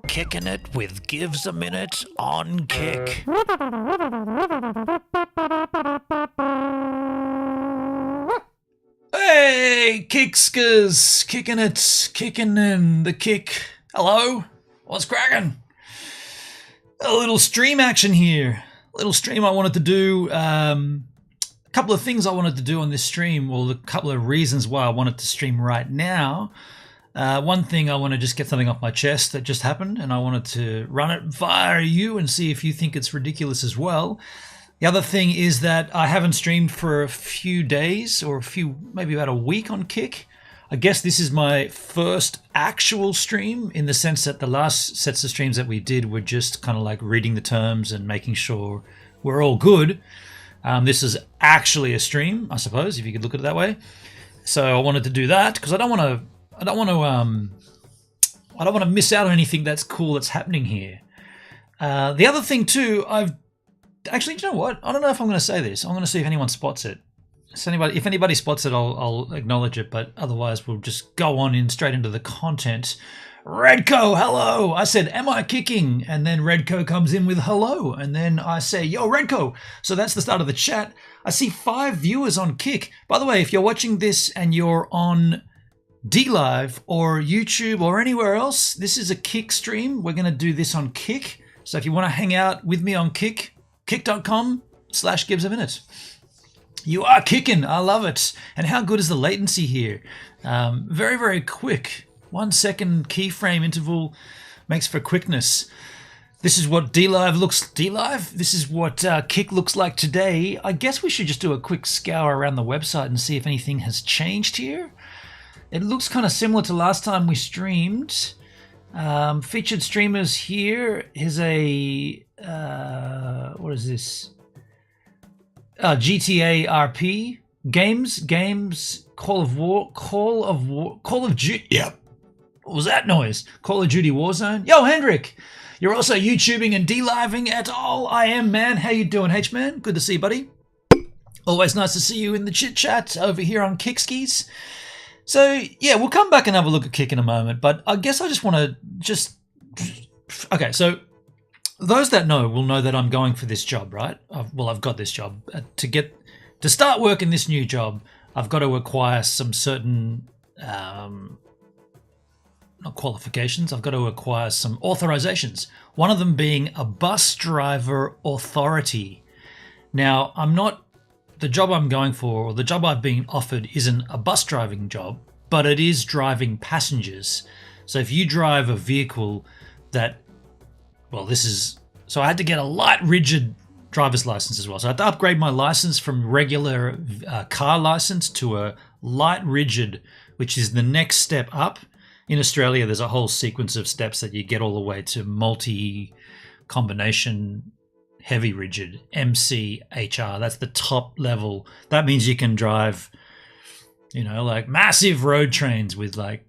Kicking it with Gives a Minute on Kick. Hey, Kickskers! Kicking in the kick. Hello? What's cracking? A little stream action here. A little stream I wanted to do. A couple of things I wanted to do on this stream. Well, a couple of reasons why I wanted to stream right now. One thing, I want to just get something off my chest that just happened, and I wanted to run it via you and see if you think it's ridiculous as well. The other thing is that I haven't streamed for a few days, or maybe about a week on Kick. I guess this is my first actual stream, in the sense that the last sets of streams that we did were just kind of like reading the terms and making sure we're all good. This is actually a stream, I suppose, if you could look at it that way. So I wanted to do that because I don't want to miss out on anything that's cool that's happening here. The other thing too, actually, do you know what? I don't know if I'm going to say this. I'm going to see if anyone spots it. If anybody spots it, I'll acknowledge it. But otherwise, we'll just go on straight into the content. Redco, hello. I said, am I kicking? And then Redco comes in with hello. And then I say, yo, Redco. So that's the start of the chat. I see 5 viewers on Kick. By the way, if you're watching this and you're on DLive or YouTube or anywhere else, this is a Kick stream. We're going to do this on Kick. So if you want to hang out with me on Kick, kick.com/GibsAminute. You are kicking. I love it. And how good is the latency here? Very, very quick. 1 second keyframe interval makes for quickness. This is what This is what Kick looks like today. I guess we should just do a quick scour around the website and see if anything has changed here. It looks kind of similar to last time we streamed. Featured streamers here. Here's a what is this? GTA RP games. Call of Duty. Yep. What was that noise? Call of Duty Warzone. Yo, Hendrik, you're also YouTubing and DLiving at all. I am, man. How you doing, H-man? Good to see you, buddy. Always nice to see you in the chit chat over here on Kickskis. So yeah, we'll come back and have a look at Kick in a moment. But I guess I just want to okay. So those that know will know that I'm going for this job, right? I've got this job. To start work in this new job, I've got to acquire some certain, not qualifications, I've got to acquire some authorizations. One of them being a bus driver authority. Now, the job I'm going for, or the job I've been offered, isn't a bus driving job, but it is driving passengers. So if you drive a vehicle that, so I had to get a light rigid driver's license as well. So I had to upgrade my license from regular car license to a light rigid, which is the next step up. In Australia, there's a whole sequence of steps that you get all the way to multi-combination heavy rigid, MCHR. That's the top level. That means you can drive, like massive road trains with like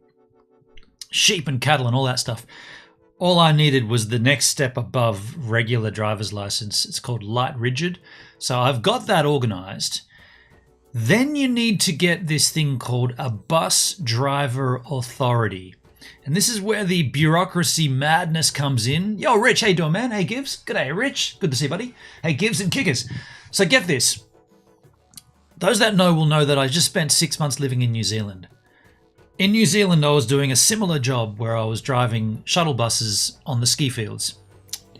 sheep and cattle and all that stuff. All I needed was the next step above regular driver's license. It's called light rigid. So I've got that organized. Then you need to get this thing called a bus driver authority. And this is where the bureaucracy madness comes in. Yo, Rich, how you doing, man? Hey, Gibbs. G'day, Rich. Good to see you, buddy. Hey, Gibbs and Kickers. So get this. Those that know will know that I just spent 6 months living in New Zealand. In New Zealand, I was doing a similar job where I was driving shuttle buses on the ski fields.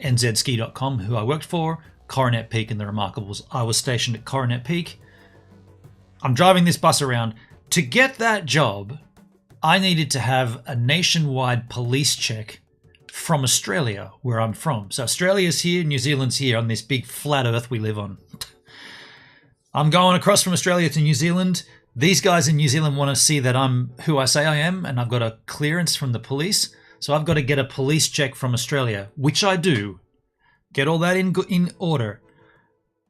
NZski.com, who I worked for, Coronet Peak and the Remarkables. I was stationed at Coronet Peak. I'm driving this bus around. To get that job, I needed to have a nationwide police check from Australia, where I'm from. So Australia's here, New Zealand's here on this big flat earth we live on. I'm going across from Australia to New Zealand. These guys in New Zealand want to see that I'm who I say I am, and I've got a clearance from the police. So I've got to get a police check from Australia, which I do. Get all that in order.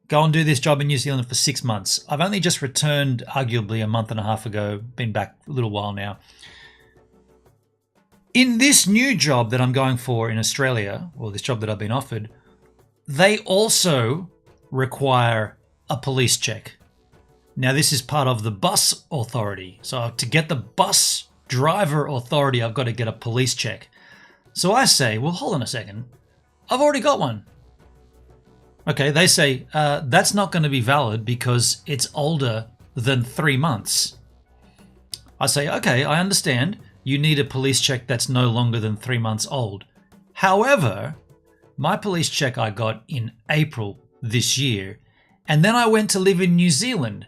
Go and do this job in New Zealand for 6 months. I've only just returned, arguably a month and a half ago, been back a little while now. In this new job that I'm going for in Australia, or this job that I've been offered, they also require a police check. Now, this is part of the bus authority. So to get the bus driver authority, I've got to get a police check. So I say, well, hold on a second. I've already got one. Okay, they say, that's not going to be valid because it's older than 3 months. I say, okay, I understand. You need a police check that's no longer than 3 months old. However, my police check I got in April this year, and then I went to live in New Zealand.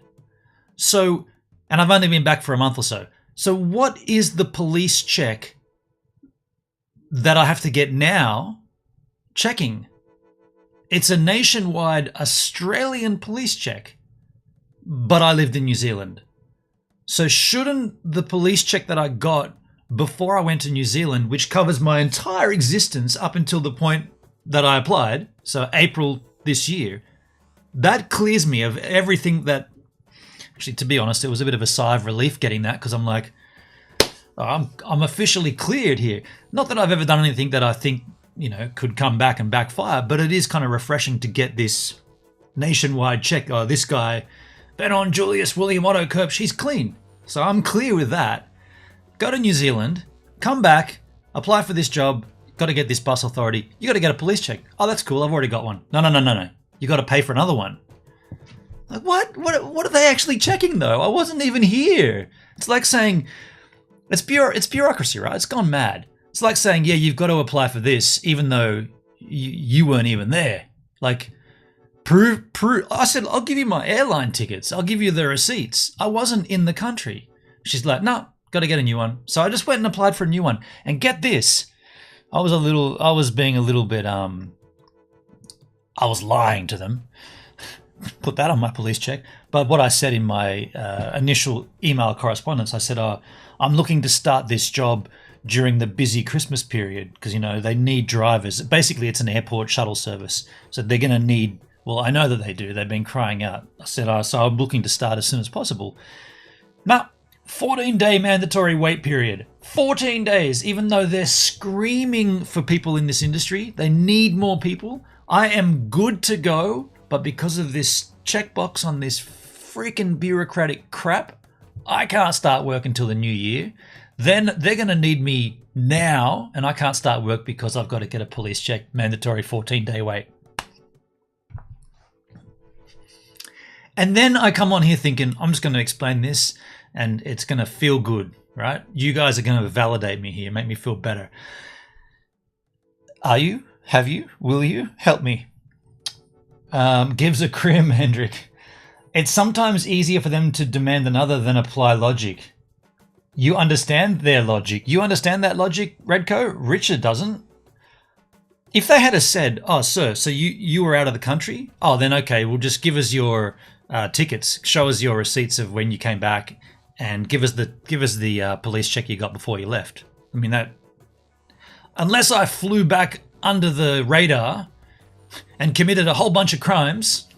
So, and I've only been back for a month or so. So what is the police check that I have to get now checking? It's a nationwide Australian police check, but I lived in New Zealand. So shouldn't the police check that I got before I went to New Zealand, which covers my entire existence up until the point that I applied, so April this year, that clears me of everything that... Actually, to be honest, it was a bit of a sigh of relief getting that, because I'm like, oh, I'm officially cleared here. Not that I've ever done anything that I think, could come back and backfire, but it is kind of refreshing to get this nationwide check. Oh, this guy, Benon Julius William Otto Kirpsch, he's clean. So I'm clear with that. Go to New Zealand, come back, apply for this job, got to get this bus authority. You got to get a police check. Oh, that's cool. I've already got one. No. You got to pay for another one. Like, what? What are they actually checking, though? I wasn't even here. It's like saying, it's bureaucracy, right? It's gone mad. It's like saying, yeah, you've got to apply for this, even though you weren't even there. Like, prove. I said, I'll give you my airline tickets. I'll give you the receipts. I wasn't in the country. She's like, no, got to get a new one. So I just went and applied for a new one. And get this, I was being a little bit, I was lying to them. Put that on my police check. But what I said in my initial email correspondence, I said, I'm looking to start this job during the busy Christmas period because, they need drivers. Basically, it's an airport shuttle service. So they're going to need, well, I know that they do. They've been crying out. I said, so I'm looking to start as soon as possible. Now, 14-day mandatory wait period. 14 days, even though they're screaming for people in this industry. They need more people. I am good to go, but because of this checkbox on this freaking bureaucratic crap, I can't start work until the new year. Then they're going to need me now, and I can't start work because I've got to get a police check, mandatory 14-day wait. And then I come on here thinking, I'm just going to explain this, and it's going to feel good, right? You guys are going to validate me here, make me feel better. Are you? Have you? Will you? Help me. Gives a crim, Hendrik. It's sometimes easier for them to demand another than apply logic. You understand their logic. You understand that logic, Redco? Richard doesn't. If they had said, oh, sir, so you were out of the country? Oh, then okay, well, just give us your tickets. Show us your receipts of when you came back and give us the police check you got before you left. I mean, that... Unless I flew back under the radar and committed a whole bunch of crimes,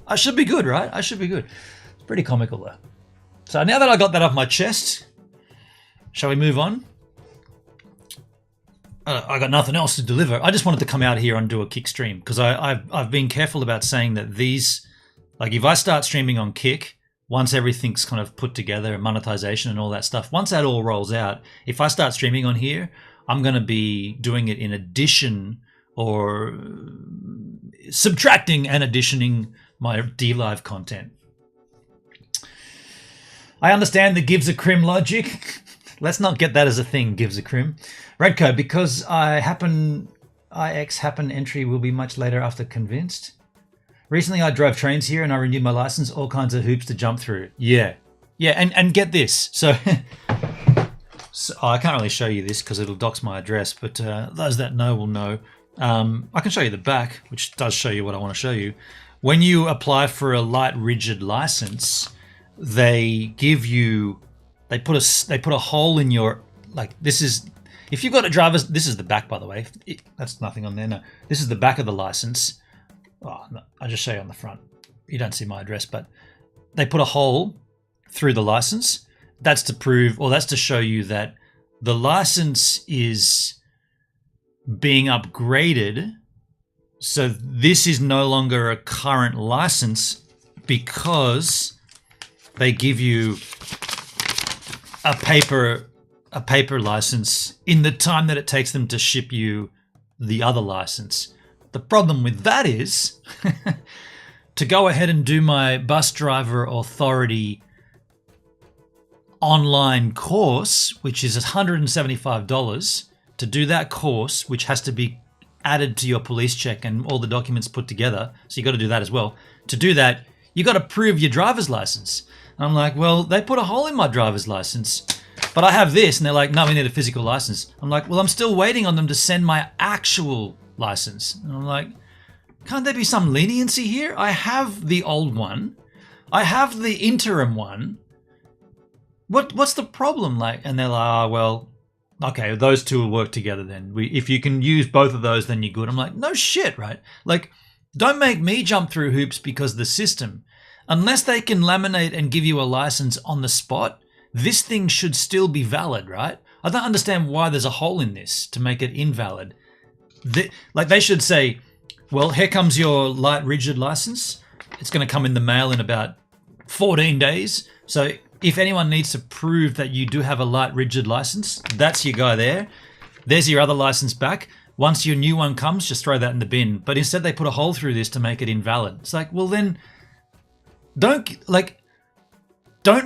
I should be good, right? I should be good. It's pretty comical, though. So now that I got that off my chest, shall we move on? I got nothing else to deliver. I just wanted to come out here and do a Kick stream because I've been careful about saying that these, like if I start streaming on Kick, once everything's kind of put together, monetization and all that stuff, once that all rolls out, if I start streaming on here, I'm going to be doing it in addition or subtracting and additioning my DLive content. I understand the gives a crim logic. Let's not get that as a thing, gives a crim. Redco, because IX happen entry will be much later after convinced. Recently I drove trains here and I renewed my license, all kinds of hoops to jump through. Yeah, and get this. So, I can't really show you this because it'll dox my address, but those that know will know. I can show you the back, which does show you what I want to show you. When you apply for a light rigid license, they give you, they put a hole in your, like this is, if you've got a driver's, this is the back by the way, that's nothing on there, no. This is the back of the license. Oh, no, I'll just show you on the front. You don't see my address, but they put a hole through the license. That's to prove, or that's to show you that the license is being upgraded. So this is no longer a current license because they give you a paper license in the time that it takes them to ship you the other license. The problem with that is to go ahead and do my bus driver authority online course, which is $175, to do that course, which has to be added to your police check and all the documents put together. So you got to do that as well. To do that, You got to prove your driver's license. And I'm like, well, they put a hole in my driver's license, but I have this. And they're like, no, we need a physical license. I'm like, well, I'm still waiting on them to send my actual license. And I'm like, can't there be some leniency here? I have the old one. I have the interim one. What's the problem? Like, and they're like, oh, well, okay, those two will work together then. If you can use both of those, then you're good. I'm like, no shit, right? Like, don't make me jump through hoops because of the system. Unless they can laminate and give you a license on the spot, this thing should still be valid, right? I don't understand why there's a hole in this to make it invalid. Like, they should say, well, here comes your light rigid license. It's going to come in the mail in about 14 days. So if anyone needs to prove that you do have a light rigid license, that's your guy there. There's your other license back. Once your new one comes, just throw that in the bin. But instead they put a hole through this to make it invalid. It's like, well then, don't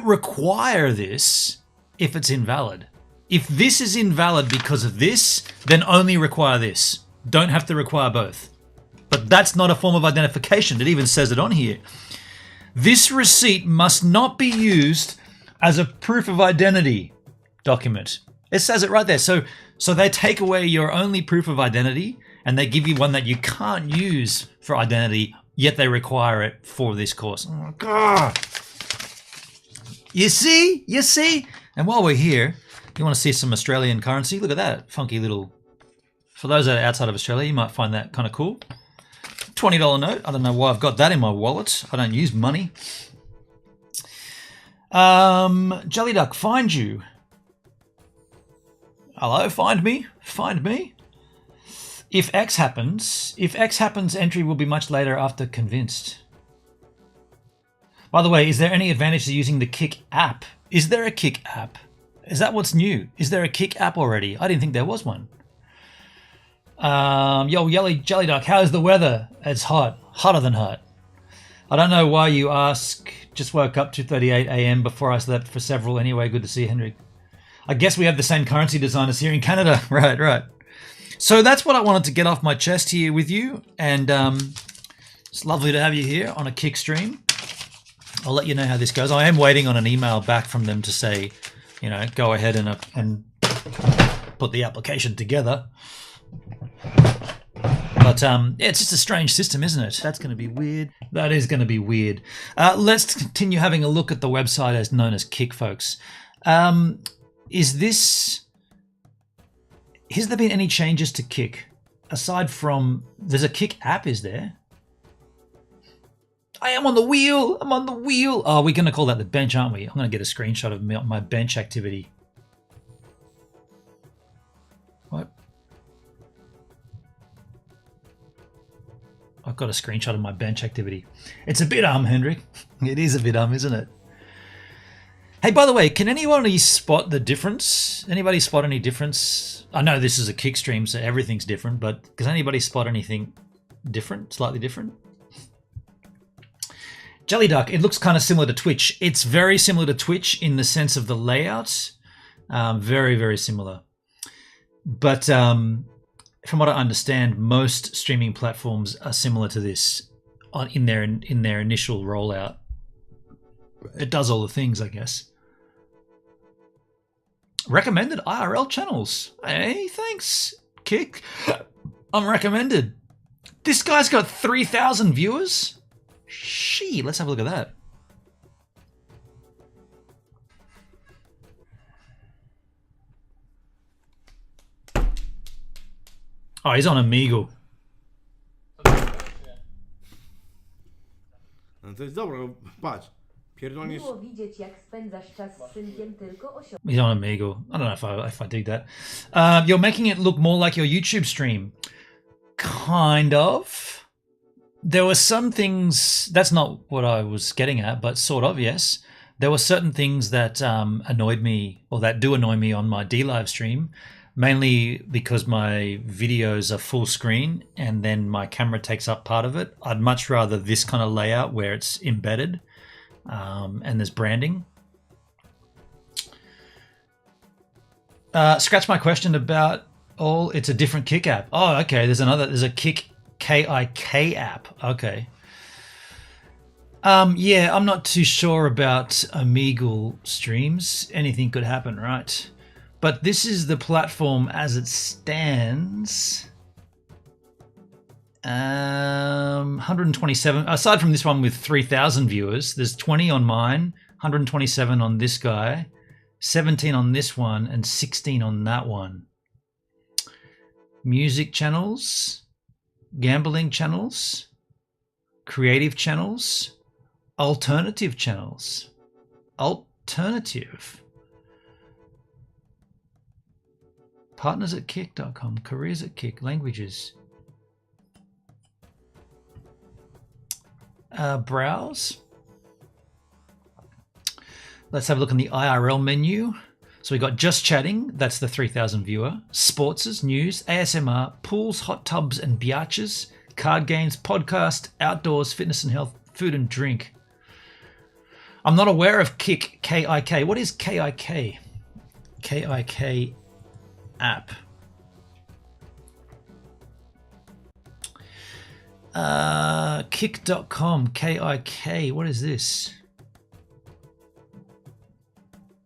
require this if it's invalid. If this is invalid because of this, then only require this. Don't have to require both. But that's not a form of identification. It even says it on here. This receipt must not be used as a proof of identity document. It says it right there. So they take away your only proof of identity and they give you one that you can't use for identity, yet they require it for this course. Oh, God. You see? And while we're here, you want to see some Australian currency? Look at that funky little, for those that are outside of Australia, you might find that kind of cool. $20 note. I don't know why I've got that in my wallet. I don't use money. Jelly Duck, find you. Hello, find me. Find me. If X happens, entry will be much later after convinced. By the way, is there any advantage to using the Kick app? Is there a Kick app? Is that what's new? Is there a Kick app already? I didn't think there was one. Yo, Jelly Duck, how's the weather? It's hot. Hotter than hot. I don't know why you ask. Just woke up 2:38 a.m. before I slept for several. Anyway, good to see you, Henrik. I guess we have the same currency designers here in Canada. Right. So that's what I wanted to get off my chest here with you. And it's lovely to have you here on a Kick stream. I'll let you know how this goes. I am waiting on an email back from them to say, you know, go ahead and put the application together. But yeah, it's just a strange system, isn't it? That's going to be weird. That is going to be weird. Let's continue having a look at the website as known as Kick, folks. Has there been any changes to Kick? Aside from, there's a Kick app, is there? I am on the wheel. I'm on the wheel. Oh, we're going to call that the bench, aren't we? I'm going to get a screenshot of my bench activity. What? I've got a screenshot of my bench activity. It's a bit Hendrik. It is a bit isn't it? Hey, by the way, can anybody spot the difference? Anybody spot any difference? I know this is a Kick stream, so everything's different, but does anybody spot anything different, slightly different? Jelly Duck, it looks kind of similar to Twitch. It's very similar to Twitch in the sense of the layout. Very, very similar. But from what I understand, most streaming platforms are similar to this in their initial rollout. It does all the things, I guess. Recommended IRL channels. Hey, thanks, Kick. I'm recommended. This guy's got 3,000 viewers. Shee, let's have a look at that. Oh, he's on Amigo. No to jest dobre, patrz. Pierdolniesz. He's on Amigo. I don't know if I dig that. You're making it look more like your YouTube stream. Kind of. There were some things, that's not what I was getting at, but sort of, yes. There were certain things that annoyed me, or that do annoy me on my D-Live stream, mainly because my videos are full screen and then my camera takes up part of it. I'd much rather this kind of layout where it's embedded and there's branding. Scratch my question about it's a different Kick app. Oh, okay, there's a Kick KIK app. Okay. Yeah, I'm not too sure about Omegle streams. Anything could happen, right? But this is the platform as it stands. 127. Aside from this one with 3,000 viewers, there's 20 on mine, 127 on this guy, 17 on this one, and 16 on that one. Music channels, gambling channels, creative channels, alternative channels. Alternative. Partners at kick.com, careers at kick, languages. Browse. Let's have a look in the IRL menu. So we got just chatting, that's the 3,000 viewer. Sports, news, ASMR, pools, hot tubs and biatches, card games, podcast, outdoors, fitness and health, food and drink. I'm not aware of Kik, K-I-K. What is K-I-K? K-I-K app. Kick.com, K-I-K. What is this?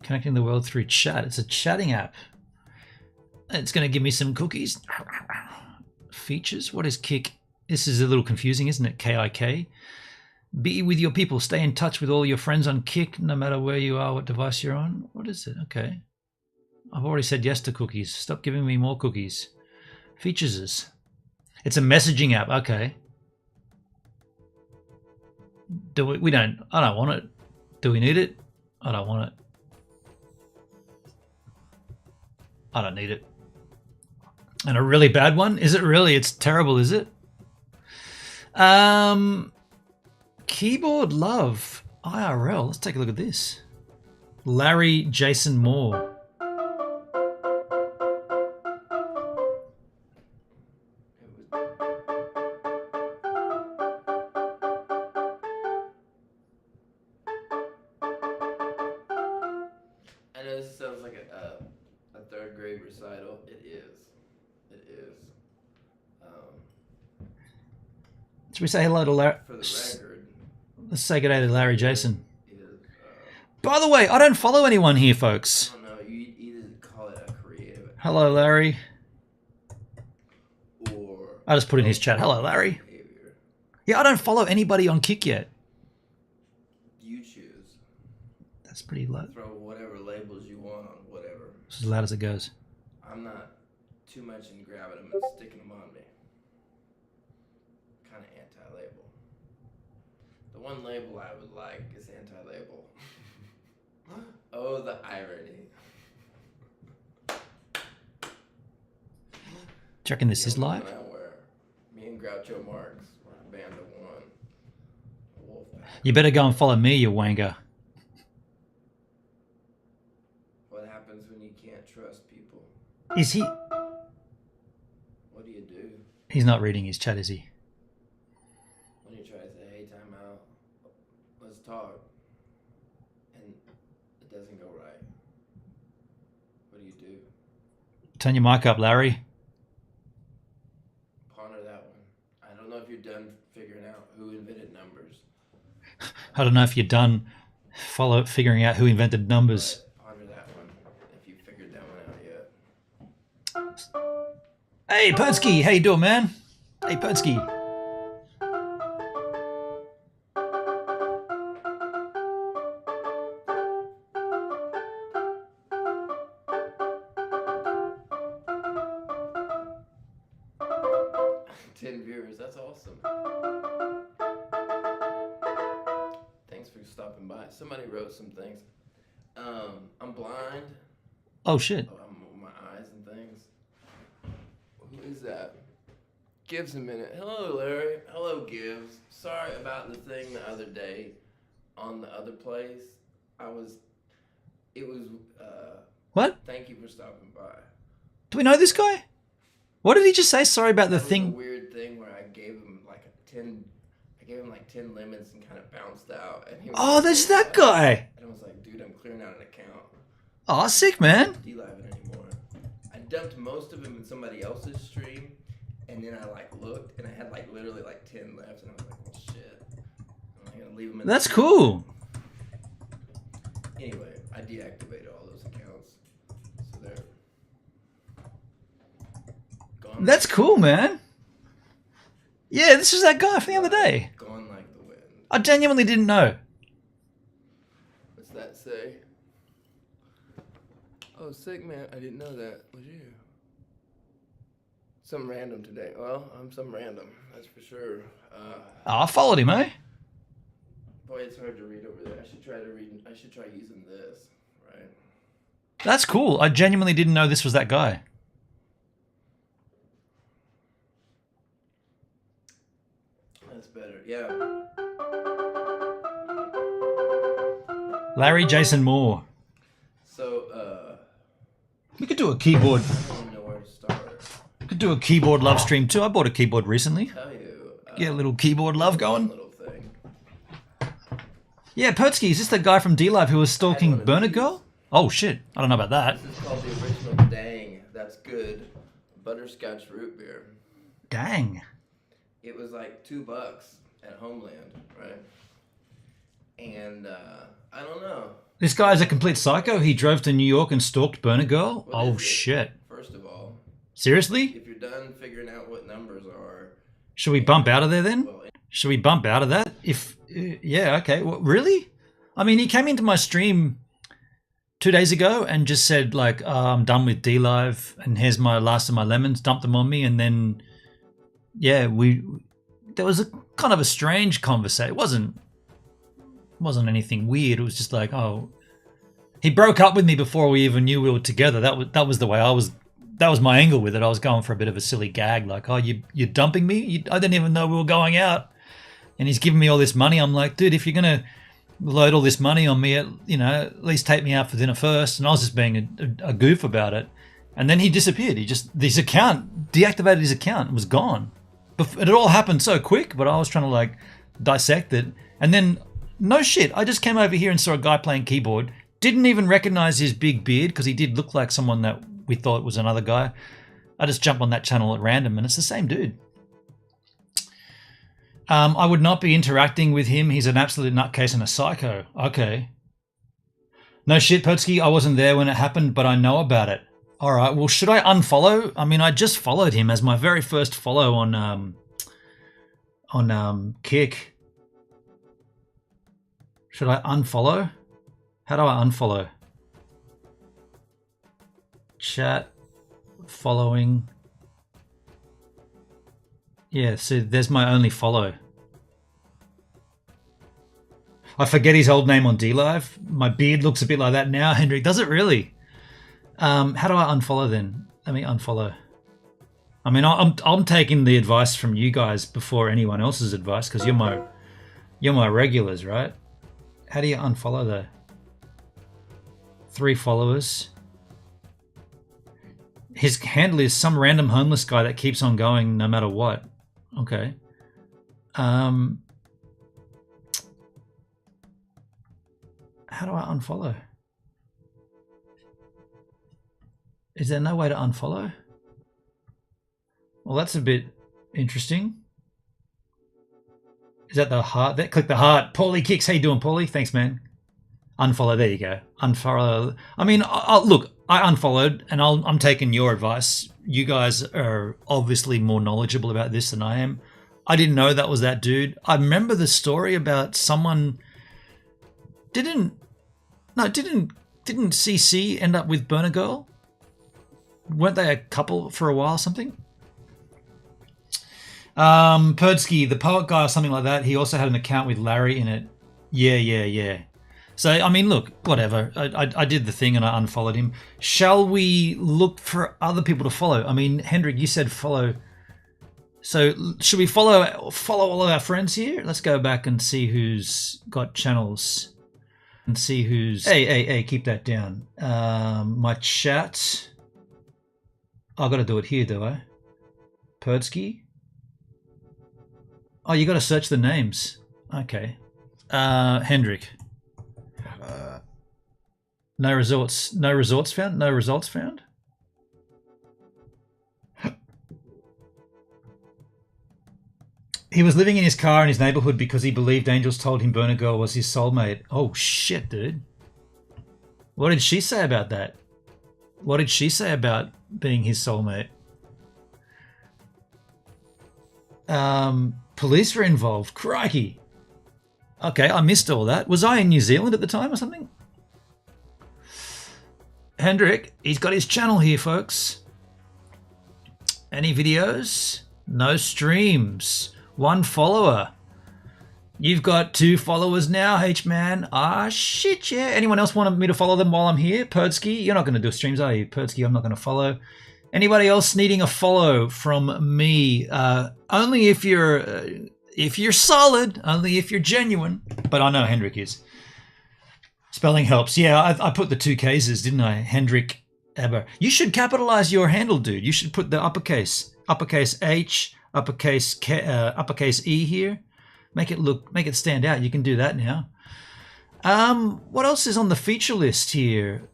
Connecting the world through chat. It's a chatting app. It's going to give me some cookies. Features. What is Kik? This is a little confusing, isn't it? K-I-K. Be with your people. Stay in touch with all your friends on Kik, no matter where you are, what device you're on. What is it? Okay. I've already said yes to cookies. Stop giving me more cookies. Features. It's a messaging app. Okay. I don't want it. Do we need it? I don't want it. I don't need it. And a really bad one? Is it really? It's terrible, is it? Keyboard Love IRL. Let's take a look at this. Larry Jason Moore. I know this sounds like a third grade recital. It is. It is. Should we say hello to Larry? For the record. Let's say good day to Larry Jason. Is, By the way, I don't follow anyone here, folks. I don't know. You either call it a creative. Hello, Larry. Or. I just put in his chat. Hello, Larry. Behavior. Yeah, I don't follow anybody on Kik yet. You choose. That's pretty loud. Throw whatever labels you want on whatever. It's as loud as it goes. I'm not too much in grabbing them and sticking them on me. Kind of anti-label. The one label I would like is anti-label. Oh, the irony. Do you reckon this is live? Me and Groucho Marx were a band of one. A wolf pack. You better go and follow me, you wanker. What happens when you can't trust people? Is he? What do you do? He's not reading his chat, is he? When you try to say, hey, time out, let's talk, and it doesn't go right. What do you do? Turn your mic up, Larry. Ponder that one. I don't know if you're done figuring out who invented numbers. I don't know if you're done figuring out who invented numbers. But ponder that one if you figured that one out yet. Hey, Pertsky, how you doing, man? Hey, Pertsky. 10 viewers, that's awesome. Thanks for stopping by. Somebody wrote some things. I'm blind. Oh, shit. My eyes and things. Who is that? Gives a minute. Hello, Larry. Hello, Gives. Sorry about the thing the other day on the other place. What? Thank you for stopping by. Do we know this guy? What did he just say? Sorry about the That was thing. a weird thing where I gave him like 10 lemons and kind of bounced out. And he was Oh, there's that guy. And I was like, dude, I'm clearing out an account. Oh, sick, man. I'm D-Live it anymore. I dumped most of them in somebody else's stream, and then I like looked, and I had like literally like 10 left, and I was like, well, shit. I'm gonna leave them in That's the cool. Anyway, I deactivated all those accounts. So they're gone. That's cool, man. Yeah, this is that guy from the other day. Gone like the wind. I genuinely didn't know. What's that say? Oh, sick man. I didn't know that. Was you? Some random today. Well, I'm some random. That's for sure. I followed him, eh? Boy, it's hard to read over there. I should try using this, right? That's cool. I genuinely didn't know this was that guy. That's better. Yeah. Larry Jason Moore. So, We could do a keyboard. I don't even know where to start. We could do a keyboard love stream too. I bought a keyboard recently. Tell you. Get a little keyboard love going. Little thing. Yeah, Pertsky, is this the guy from D-Live who was I stalking had one of Burner these. Girl? Oh shit, I don't know about that. This is called the original Dang. That's good. Butterscotch root beer. Dang. It was like $2 at Homeland, right? And I don't know. This guy's a complete psycho. He drove to New York and stalked Burner Girl? What Oh is it? shit. First of all, Seriously? if you're done figuring out what numbers are, Should we bump out of there then? well, Should we bump out of that? Yeah, okay. Well, really? I mean, he came into my stream 2 days ago and just said like, I'm done with D-Live and here's my last of my lemons, dumped them on me. And then, yeah, there was a kind of a strange conversation. It wasn't anything weird. It was just like, oh, he broke up with me before we even knew we were together. That was the way that was my angle with it. I was going for a bit of a silly gag, like, oh, you're dumping me? I didn't even know we were going out. And he's giving me all this money. I'm like, dude, if you're going to load all this money on me, at least take me out for dinner first. And I was just being a goof about it. And then he disappeared. His account, deactivated his account, was gone. It all happened so quick, but I was trying to like dissect it. And then, no shit, I just came over here and saw a guy playing keyboard. Didn't even recognize his big beard because he did look like someone that we thought was another guy. I just jumped on that channel at random and it's the same dude. I would not be interacting with him. He's an absolute nutcase and a psycho. Okay. No shit, Potsky. I wasn't there when it happened, but I know about it. All right. Well, should I unfollow? I mean, I just followed him as my very first follow on Kick. Should I unfollow? How do I unfollow? Chat, following. Yeah, so there's my only follow. I forget his old name on D-Live. My beard looks a bit like that now, Hendrik. Does it really? How do I unfollow then? Let me unfollow. I mean, I'm taking the advice from you guys before anyone else's advice because you're my regulars, right? How do you unfollow though? 3 followers. His handle is some random homeless guy that keeps on going no matter what. Okay. How do I unfollow? Is there no way to unfollow? Well, that's a bit interesting. Is that the heart? Click the heart. Paulie Kicks. How you doing, Paulie? Thanks, man. Unfollow. There you go. Unfollow. I mean, look, I unfollowed and I'm taking your advice. You guys are obviously more knowledgeable about this than I am. I didn't know that was that dude. I remember the story about someone didn't CC end up with Burner Girl? Weren't they a couple for a while or something? Perdsky, the poet guy or something like that, he also had an account with Larry in it. Yeah. So, I mean, look, whatever. I did the thing and I unfollowed him. Shall we look for other people to follow? I mean, Hendrik, you said follow. So should we follow all of our friends here? Let's go back and see who's got channels and see who's... Hey, keep that down. My chat. I've got to do it here, do I? Perdsky. Oh, you got to search the names. Okay. Hendrik. No results found? No results found? He was living in his car in his neighborhood because he believed angels told him Burner Girl was his soulmate. Oh, shit, dude. What did she say about that? What did she say about being his soulmate? Police were involved. Crikey. Okay, I missed all that. Was I in New Zealand at the time or something? Hendrik, he's got his channel here, folks. Any videos? No streams. 1 follower. You've got 2 followers now, H-Man. Ah, shit, yeah. Anyone else want me to follow them while I'm here? Perdsky, you're not going to do streams, are you? Perdsky, I'm not going to follow. Anybody else needing a follow from me? Only if you're solid, only if you're genuine. But I know Hendrik is. Spelling helps. Yeah, I put the 2 cases, didn't I? Hendrik Eber. You should capitalize your handle, dude. You should put the uppercase H, uppercase E here. Make it stand out. You can do that now. What else is on the feature list here?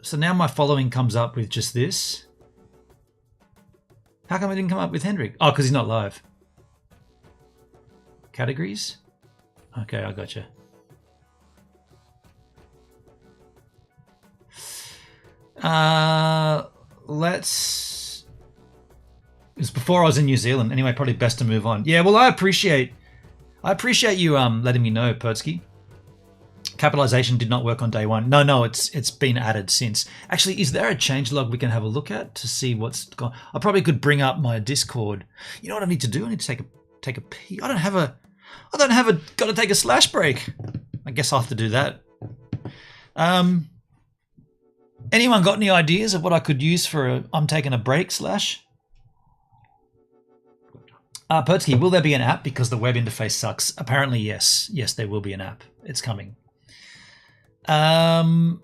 So now my following comes up with just this. How come it didn't come up with Hendrik? Oh, because he's not live. Categories? Okay, I gotcha. It's before I was in New Zealand. Anyway, probably best to move on. Yeah, well, I appreciate you letting me know, Pertsky. Capitalization did not work on day 1. No, it's been added since. Actually, is there a changelog we can have a look at to see what's gone? I probably could bring up my Discord. You know what I need to do? I need to take a pee. I don't have a got to take a slash break. I guess I'll have to do that. Anyone got any ideas of what I could use for I'm taking a break slash? Pertsky, will there be an app because the web interface sucks? Apparently, yes. Yes, there will be an app. It's coming. Can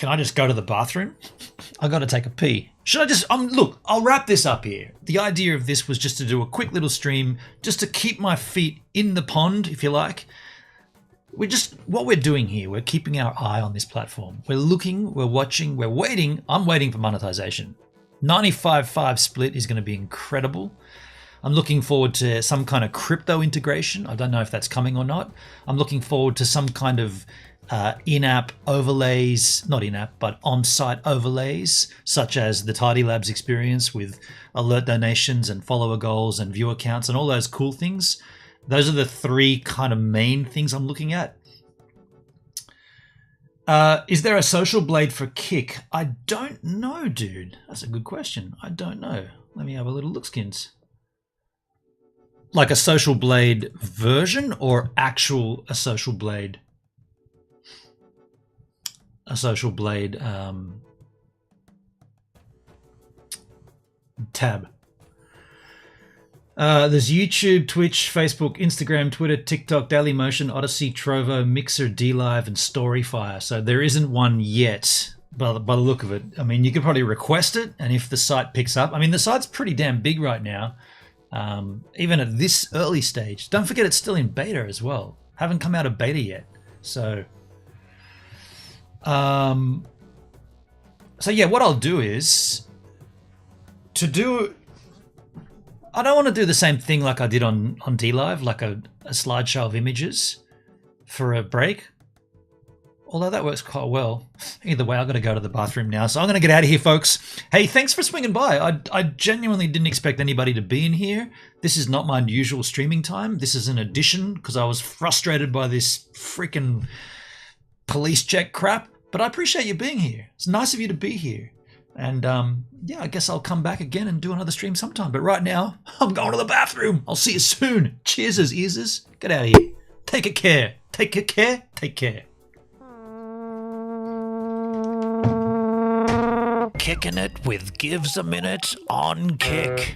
I just go to the bathroom? I got to take a pee. Should I just look, I'll wrap this up here. The idea of this was just to do a quick little stream, just to keep my feet in the pond, if you like. What we're doing here, we're keeping our eye on this platform. We're looking, we're watching, we're waiting. I'm waiting for monetization. 95.5 split is going to be incredible. I'm looking forward to some kind of crypto integration. I don't know if that's coming or not. I'm looking forward to some kind of in-app overlays, not in-app, but on-site overlays, such as the Tidy Labs experience with alert donations and follower goals and viewer counts and all those cool things. Those are the 3 kind of main things I'm looking at. Is there a social blade for Kick? I don't know, dude. That's a good question. I don't know. Let me have a little look, Skins. Like a social blade version or actual a social blade? A social blade tab. There's YouTube, Twitch, Facebook, Instagram, Twitter, TikTok, Dailymotion, Odyssey, Trovo, Mixer, DLive, and Storyfire. So there isn't one yet, by the look of it. I mean, you could probably request it, and if the site picks up... I mean, the site's pretty damn big right now, even at this early stage. Don't forget it's still in beta as well. Haven't come out of beta yet. So yeah, what I'll do is... I don't want to do the same thing like I did on DLive, like a slideshow of images for a break. Although that works quite well. Either way, I've got to go to the bathroom now. So I'm going to get out of here, folks. Hey, thanks for swinging by. I genuinely didn't expect anybody to be in here. This is not my usual streaming time. This is an addition because I was frustrated by this freaking police check crap. But I appreciate you being here. It's nice of you to be here. And yeah, I guess I'll come back again and do another stream sometime. But right now, I'm going to the bathroom. I'll see you soon. Cheers, easers. Get out of here. Take good care. Take good care. Take care. Kicking it with Gives a Minute on Kick.